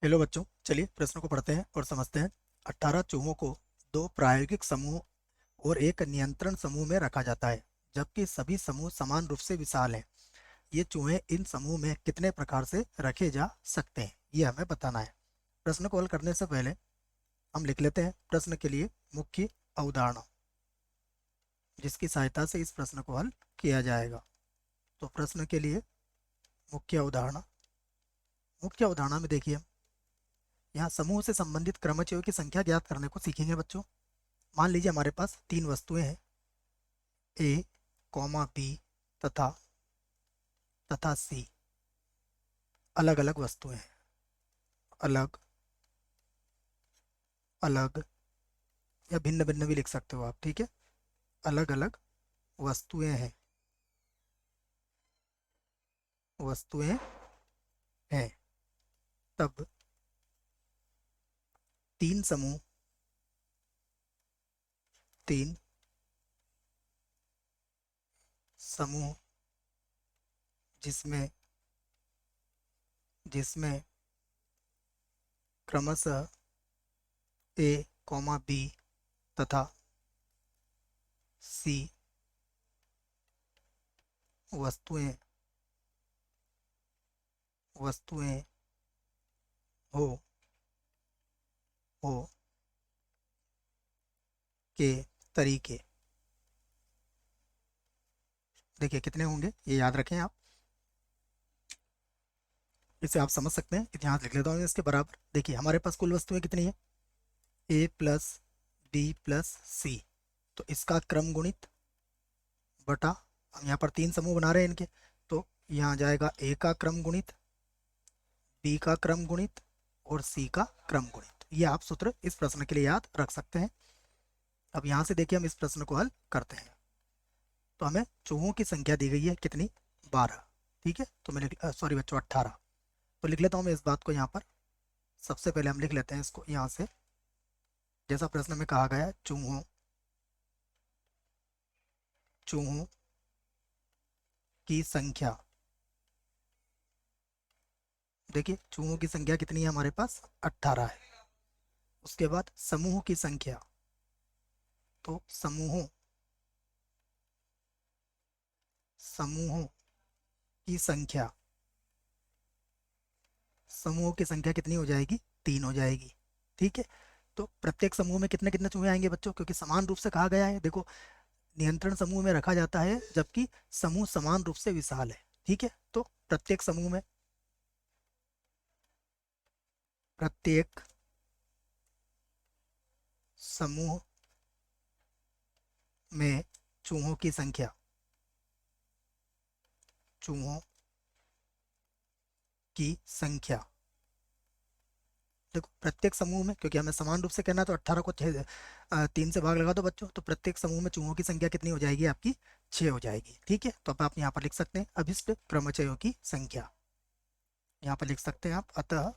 Hello बच्चों, चलिए प्रश्न को पढ़ते हैं और समझते हैं। 18 चूहों को दो प्रायोगिक समूह और एक नियंत्रण समूह में रखा जाता है, जबकि सभी समूह समान रूप से विशाल हैं। ये चूहे इन समूह में कितने प्रकार से रखे जा सकते हैं, ये हमें बताना है। प्रश्न को हल करने से पहले हम लिख लेते हैं प्रश्न के लिए मुख्य अवधारणा, जिसकी सहायता से इस प्रश्न को हल किया जाएगा। तो प्रश्न के लिए मुख्य अवधारणा में देखिए, यहाँ समूह से संबंधित क्रमचयों की संख्या ज्ञात करने को सीखेंगे बच्चों। मान लीजिए हमारे पास तीन वस्तुएं हैं, ए कॉमा बी तथा तथा सी। अलग अलग वस्तुएं हैं, अलग अलग या भिन्न भिन्न भी लिख सकते हो आप, ठीक है। अलग अलग वस्तुएं हैं, वस्तुएं हैं। तब तीन समूह, तीन समूह जिसमें जिसमें क्रमशः ए कॉमा बी तथा सी वस्तुएं वस्तुएं हो हो के तरीके। देखिए कितने होंगे ये याद रखें आप, इसे आप समझ सकते हैं। इतिहास लिख लेता हूँ इसके बराबर। देखिए हमारे पास कुल वस्तुएं कितनी है, ए प्लस बी प्लस सी। तो इसका क्रम गुणित बटा, हम यहाँ पर तीन समूह बना रहे हैं इनके, तो यहाँ जाएगा ए का क्रम गुणित, बी का क्रम गुणित और सी का क्रम गुणित। ये आप सूत्र इस प्रश्न के लिए याद रख सकते हैं। अब यहाँ से देखिए हम इस प्रश्न को हल करते हैं। तो हमें चूहों की संख्या दी गई है कितनी, 12, ठीक है। तो मैं सॉरी बच्चों 18। तो लिख लेता हूँ मैं इस बात को यहाँ पर। सबसे पहले हम लिख लेते हैं इसको यहाँ से, जैसा प्रश्न में कहा गया है, चूहों चूहों की संख्या। देखिए चूहों की संख्या कितनी है हमारे पास, 18 है। उसके बाद समूह की संख्या, तो समूहों समूहों की संख्या, समूहों की संख्या कितनी हो जाएगी, 3 हो जाएगी, ठीक है। तो प्रत्येक समूह में कितने कितने चूहे आएंगे बच्चों, क्योंकि समान रूप से कहा गया है। देखो नियंत्रण समूह में रखा जाता है जबकि समूह समान रूप से विशाल है, ठीक है। तो प्रत्येक समूह में चूहों की संख्या, चूहों की संख्या। देखो प्रत्येक समूह में, क्योंकि हमें समान रूप से कहना है, तो 18 को 3 से भाग लगा दो बच्चों, तो प्रत्येक समूह में चूहों की संख्या कितनी हो जाएगी आपकी, 6 हो जाएगी, ठीक है। तो अब आप यहाँ पर लिख सकते हैं अभिष्ट क्रमचयों की संख्या। यहाँ पर लिख सकते हैं आप, अतः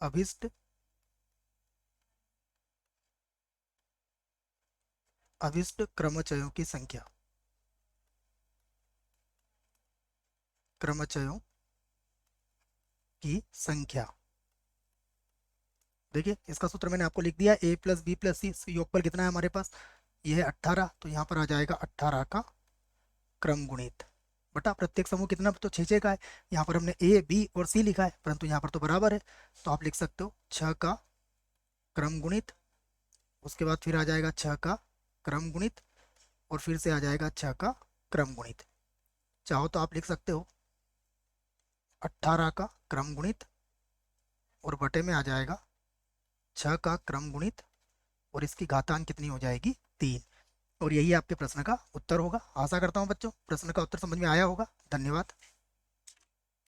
अभिष्ट अभिष्ट क्रमचयों की संख्या, क्रमचयों की संख्या। देखिए इसका सूत्र मैंने आपको लिख दिया, ए प्लस बी प्लस सी। योगफल कितना है हमारे पास, ये है 18। तो यहाँ पर आ जाएगा 18 का क्रम गुणित बटा प्रत्येक समूह कितना, तो 6 का है। यहाँ पर हमने ए बी और सी लिखा है, परंतु यहाँ पर तो बराबर है, तो आप लिख सकते हो 6 का क्रम गुणित। उसके बाद फिर आ जाएगा 6 का क्रम गुणित और फिर से आ जाएगा 6 का क्रम गुणित। चाहो तो आप लिख सकते हो 18 का क्रम गुणित और बटे में आ जाएगा 6 का क्रम गुणित और इसकी घातांक कितनी हो जाएगी, 3। और यही आपके प्रश्न का उत्तर होगा। आशा करता हूँ बच्चों प्रश्न का उत्तर समझ में आया होगा। धन्यवाद।